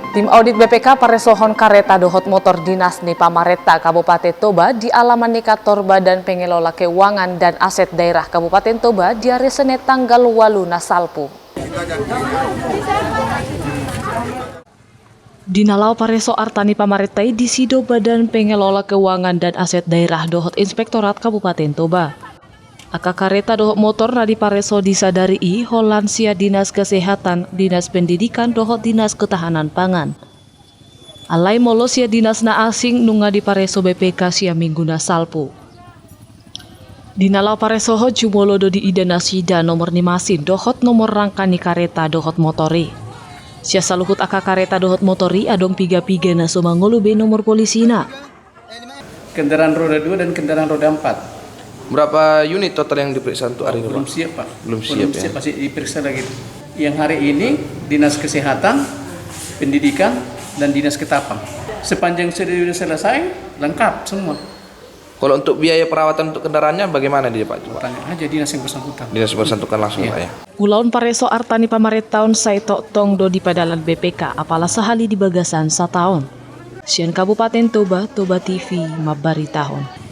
Tim audit BPK paresohon kareta dohot motor dinas ni Pamareta Kabupaten Toba di alaman nikator Badan Pengelola Keuangan dan Aset Daerah Kabupaten Toba di hari Senin tanggal 8 Salpu. Dinalau pareso artani Pamaretai di Sido Badan Pengelola Keuangan dan Aset Daerah dohot Inspektorat Kabupaten Toba. Aka kareta dohot motor nadi pareso disadari Holansia Dinas Kesehatan, Dinas Pendidikan dohot Dinas Ketahanan Pangan. Alai molos ya dinas na asing nunga di pareso BPK sia mingguna salpu. Dinalau pareso ho jumolodo di idana sida nomor nimasin dohot nomor rangkani kareta dohot motori. Sia saluhut aka kareta dohot motori adong piga-piga na sumangolube nomor polisina. Kendaraan roda 2 dan kendaraan roda 4. Berapa unit total yang diperiksa untuk hari ini? Belum siap, Pak. Belum siap, ya? Masih diperiksa lagi. Yang hari ini Dinas Kesehatan, Pendidikan, dan Dinas Ketapang. Sepanjang sudah selesai, lengkap semua. Kalau untuk biaya perawatan untuk kendaraannya bagaimana dia, Pak? Tanya aja dinas yang bersangkutan. Dinas bersangkutan langsung, Iya. Pak, ya? Ulaun pareso artani Pamaretaun saito tongdo di padalan BPK apalah sehali di bagasan 1 tahun. Sian Kabupaten Toba, Toba TV, Mabari tahun.